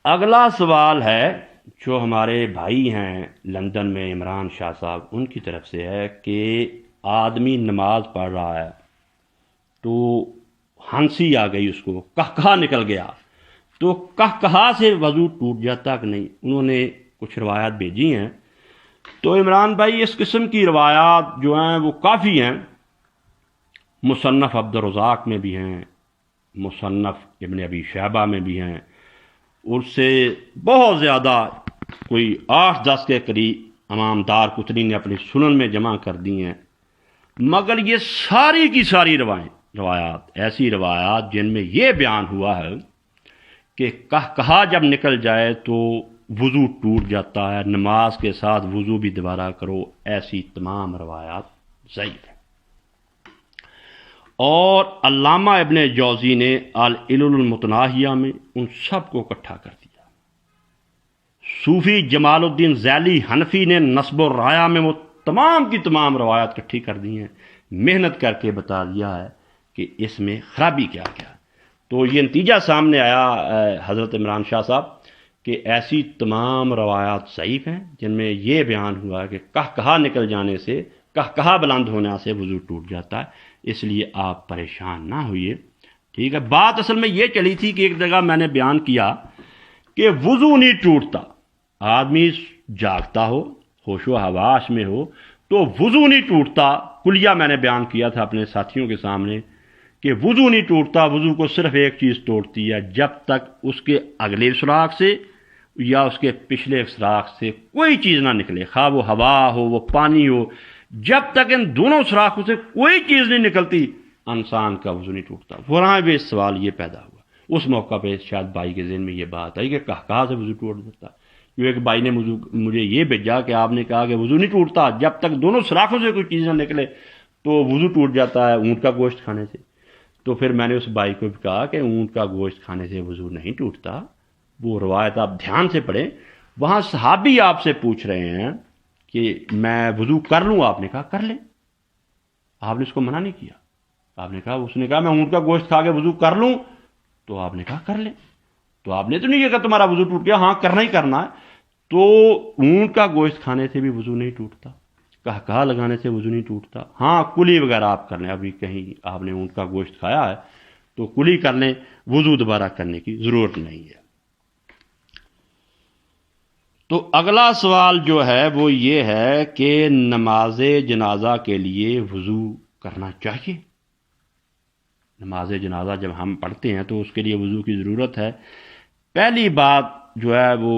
اگلا سوال ہے جو ہمارے بھائی ہیں لندن میں عمران شاہ صاحب، ان کی طرف سے ہے کہ آدمی نماز پڑھ رہا ہے تو ہنسی آ گئی، اس کو کہا نکل گیا، تو کہا سے وضو ٹوٹ جاتا کہ نہیں؟ انہوں نے کچھ روایات بھیجی ہیں۔ تو عمران بھائی، اس قسم کی روایات جو ہیں وہ کافی ہیں، مصنف عبد الرزاق میں بھی ہیں، مصنف ابن ابی شیبہ میں بھی ہیں، اس سے بہت زیادہ کوئی 8-10 کے قریب امام دار قطنی نے اپنی سنن میں جمع کر دی ہیں۔ مگر یہ ساری کی ساری روایات ایسی روایات جن میں یہ بیان ہوا ہے کہ کہا جب نکل جائے تو وضو ٹوٹ جاتا ہے، نماز کے ساتھ وضو بھی دوبارہ کرو، ایسی تمام روایات ضعیف ہیں۔ اور علامہ ابن جوزی نے العلل المتناہیہ میں ان سب کو اکٹھا کر دیا۔ صوفی جمال الدین ذیلی حنفی نے نصب الرایہ میں وہ تمام کی تمام روایات اکٹھی کر دی ہیں، محنت کر کے بتا دیا ہے کہ اس میں خرابی کیا کیا۔ تو یہ نتیجہ سامنے آیا حضرت عمران شاہ صاحب کہ ایسی تمام روایات ضعیف ہیں جن میں یہ بیان ہوا ہے کہ کہا نکل جانے سے، کہا بلند ہونے سے وضو ٹوٹ جاتا ہے۔ اس لیے آپ پریشان نہ ہوئیے، ٹھیک ہے؟ بات اصل میں یہ چلی تھی کہ ایک جگہ میں نے بیان کیا کہ وضو نہیں ٹوٹتا، آدمی جاگتا ہو، ہوش و حواس میں ہو تو وضو نہیں ٹوٹتا۔ کلیہ میں نے بیان کیا تھا اپنے ساتھیوں کے سامنے کہ وضو نہیں ٹوٹتا، وضو کو صرف ایک چیز توڑتی ہے، جب تک اس کے اگلے سراخ سے یا اس کے پچھلے سراخ سے کوئی چیز نہ نکلے، خواہ وہ ہوا ہو، وہ پانی ہو، جب تک ان دونوں سراخوں سے کوئی چیز نہیں نکلتی انسان کا وضو نہیں ٹوٹتا۔ وہاں بھی سوال یہ پیدا ہوا، اس موقع پہ شاید بھائی کے ذہن میں یہ بات آئی کہ کہا سے وضو ٹوٹ جاتا۔ ایک بھائی نے مجھے یہ بھیجا کہ آپ نے کہا کہ وضو نہیں ٹوٹتا جب تک دونوں سراخوں سے کوئی چیز نہ نکلے، تو وضو ٹوٹ جاتا ہے اونٹ کا گوشت کھانے سے۔ تو پھر میں نے اس بھائی کو بھی کہا کہ اونٹ کا گوشت کھانے سے وضو نہیں ٹوٹتا، وہ روایت آپ دھیان سے پڑھیں، وہاں صحابی آپ سے پوچھ رہے ہیں کہ میں وضو کر لوں، آپ نے کہا کر لیں، آپ نے اس کو منع نہیں کیا۔ آپ نے کہا، اس نے کہا میں اونٹ کا گوشت کھا کے وضو کر لوں، تو آپ نے کہا کر لیں۔ تو آپ نے تو نہیں کہا تمہارا وضو ٹوٹ گیا، ہاں کرنا ہی کرنا ہے۔ تو اونٹ کا گوشت کھانے سے بھی وضو نہیں ٹوٹتا، کہا لگانے سے وضو نہیں ٹوٹتا۔ ہاں کلی وغیرہ آپ کر لیں، ابھی کہیں آپ نے اونٹ کا گوشت کھایا ہے تو کلی کر لیں، وضو دوبارہ کرنے کی ضرورت نہیں ہے۔ تو اگلا سوال جو ہے وہ یہ ہے کہ نماز جنازہ کے لیے وضو کرنا چاہیے؟ نماز جنازہ جب ہم پڑھتے ہیں تو اس کے لیے وضو کی ضرورت ہے۔ پہلی بات جو ہے وہ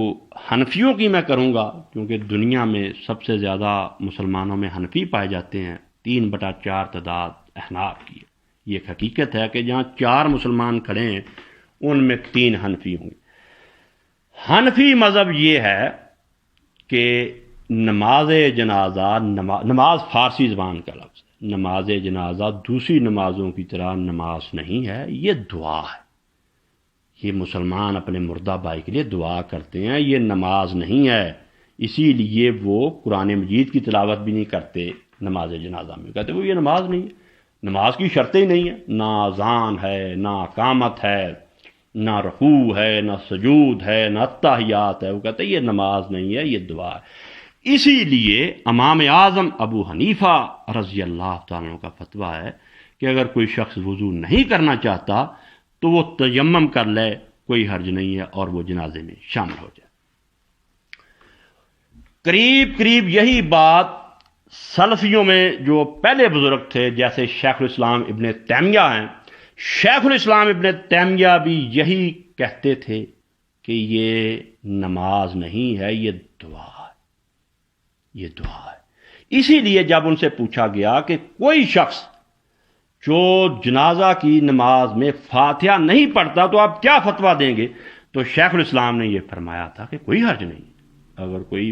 حنفیوں کی میں کروں گا، کیونکہ دنیا میں سب سے زیادہ مسلمانوں میں حنفی پائے جاتے ہیں، 3/4 تعداد احناف کی ہے۔ یہ ایک حقیقت ہے کہ جہاں 4 مسلمان کھڑے ہیں ان میں 3 حنفی ہوں گے۔ حنفی مذہب یہ ہے کہ نماز جنازہ، نماز فارسی زبان کا لفظ ہے، نماز جنازہ دوسری نمازوں کی طرح نماز نہیں ہے، یہ دعا ہے۔ یہ مسلمان اپنے مردہ بھائی کے لیے دعا کرتے ہیں، یہ نماز نہیں ہے۔ اسی لیے وہ قرآن مجید کی تلاوت بھی نہیں کرتے نماز جنازہ میں، کہتے وہ یہ نماز نہیں ہے، نماز کی شرطیں ہی نہیں ہے، نہ اذان ہے، نہ اقامت ہے، نہ رکوع ہے، نہ سجود ہے، نہ اتحیات ہے۔ وہ کہتے ہیں یہ نماز نہیں ہے، یہ دعا ہے۔ اسی لیے امام اعظم ابو حنیفہ رضی اللہ تعالیٰ عنہ کا فتویٰ ہے کہ اگر کوئی شخص وضو نہیں کرنا چاہتا تو وہ تیمم کر لے، کوئی حرج نہیں ہے، اور وہ جنازے میں شامل ہو جائے۔ قریب یہی بات سلفیوں میں جو پہلے بزرگ تھے جیسے شیخ الاسلام ابن تیمیہ ہیں، شیخ الاسلام ابن تیمیہ بھی یہی کہتے تھے کہ یہ نماز نہیں ہے، یہ دعا ہے، یہ دعا ہے۔ اسی لیے جب ان سے پوچھا گیا کہ کوئی شخص جو جنازہ کی نماز میں فاتحہ نہیں پڑھتا تو آپ کیا فتویٰ دیں گے، تو شیخ الاسلام نے یہ فرمایا تھا کہ کوئی حرج نہیں، اگر کوئی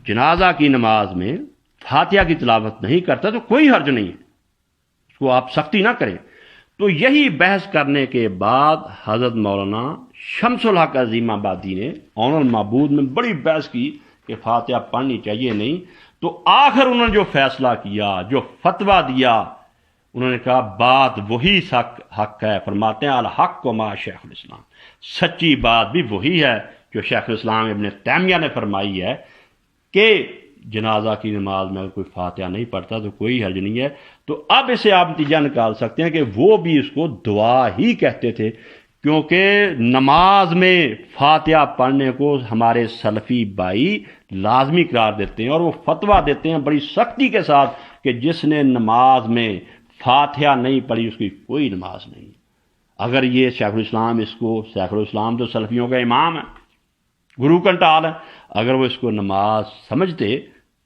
جنازہ کی نماز میں فاتحہ کی تلاوت نہیں کرتا تو کوئی حرج نہیں ہے، اس کو آپ سختی نہ کریں۔ تو یہی بحث کرنے کے بعد حضرت مولانا شمس الحق عظیم آبادی نے عون المعبود میں بڑی بحث کی کہ فاتحہ پڑھنی چاہیے نہیں، تو آخر انہوں نے جو فیصلہ کیا، جو فتویٰ دیا، انہوں نے کہا بات وہی حق ہے، فرماتے ہیں الحق و ما شیخ الاسلام، سچی بات بھی وہی ہے جو شیخ الاسلام ابن تیمیہ نے فرمائی ہے کہ جنازہ کی نماز میں اگر کوئی فاتحہ نہیں پڑھتا تو کوئی حرج نہیں ہے، تو اب اسے آپ نتیجہ نکال سکتے ہیں کہ وہ بھی اس کو دعا ہی کہتے تھے، کیونکہ نماز میں فاتحہ پڑھنے کو ہمارے سلفی بھائی لازمی قرار دیتے ہیں، اور وہ فتویٰ دیتے ہیں بڑی سختی کے ساتھ کہ جس نے نماز میں فاتحہ نہیں پڑھی اس کی کوئی نماز نہیں۔ اگر یہ شیخ الاسلام شیخ الاسلام تو سلفیوں کا امام ہے، گرو کنٹال ہے، اگر وہ اس کو نماز سمجھتے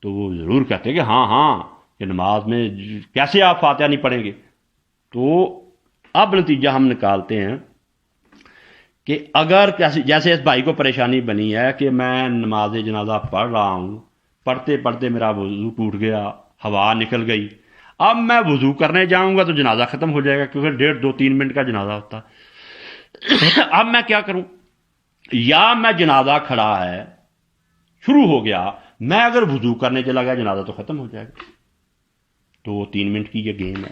تو وہ ضرور کہتے کہ ہاں کہ نماز میں کیسے آپ فاتحہ نہیں پڑھیں گے۔ تو اب نتیجہ ہم نکالتے ہیں کہ اگر جیسے اس بھائی کو پریشانی بنی ہے کہ میں نماز جنازہ پڑھ رہا ہوں، پڑھتے پڑھتے میرا وضو ٹوٹ گیا، ہوا نکل گئی، اب میں وضو کرنے جاؤں گا تو جنازہ ختم ہو جائے گا، کیونکہ 1.5 2 3 منٹ کا جنازہ ہوتا۔ اب میں کیا کروں؟ یا میں جنازہ کھڑا ہے شروع ہو گیا، میں اگر وضو کرنے چلا گیا جنازہ تو ختم ہو جائے گا، تو 3 منٹ کی یہ گیم ہے۔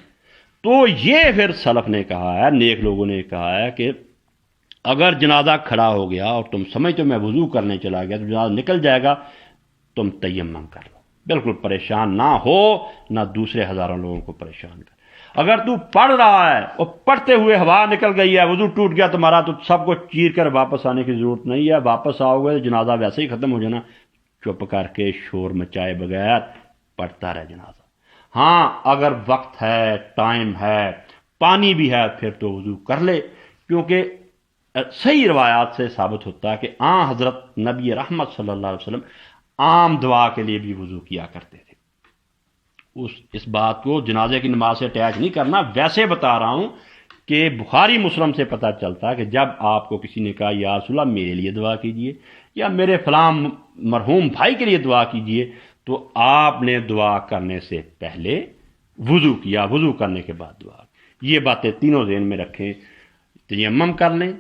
تو یہ پھر سلف نے کہا ہے، نیک لوگوں نے کہا ہے کہ اگر جنازہ کھڑا ہو گیا اور تم سمجھتے ہو میں وضو کرنے چلا گیا تو جنازہ نکل جائے گا، تم تیمم کر لو، بالکل پریشان نہ ہو، نہ دوسرے ہزاروں لوگوں کو پریشان کر۔ اگر تو پڑھ رہا ہے اور پڑھتے ہوئے ہوا نکل گئی ہے، وضو ٹوٹ گیا تمہارا، تو سب کو چیر کر واپس آنے کی ضرورت نہیں ہے، واپس آؤ گے جنازہ ویسے ہی ختم ہو جانا، چپ کر کے شور مچائے بغیر پڑھتا رہے جنازہ۔ ہاں اگر وقت ہے، ٹائم ہے، پانی بھی ہے، پھر تو وضو کر لے، کیونکہ صحیح روایات سے ثابت ہوتا ہے کہ حضرت نبی رحمت صلی اللہ علیہ وسلم عام دعا کے لیے بھی وضو کیا کرتے تھے۔ اس بات کو جنازے کی نماز سے اٹیچ نہیں کرنا، ویسے بتا رہا ہوں کہ بخاری مسلم سے پتہ چلتا ہے کہ جب آپ کو کسی نے کہا یا رسول اللہ میرے لیے دعا کیجئے یا میرے فلاں مرحوم بھائی کے لیے دعا کیجئے، تو آپ نے دعا کرنے سے پہلے وضو کیا، وضو کرنے کے بعد دعا کی۔ یہ باتیں تینوں ذہن میں رکھیں، تیمم کر لیں،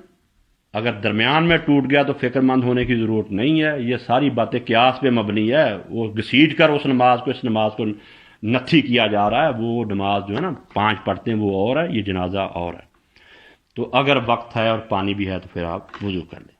اگر درمیان میں ٹوٹ گیا تو فکر مند ہونے کی ضرورت نہیں ہے، یہ ساری باتیں قیاس پہ مبنی ہے، وہ گھسیٹ کر اس نماز کو نتھی کیا جا رہا ہے، وہ نماز جو ہے نا 5 پڑھتے ہیں وہ اور ہے، یہ جنازہ اور ہے۔ تو اگر وقت ہے اور پانی بھی ہے تو پھر آپ وضو کر لیں۔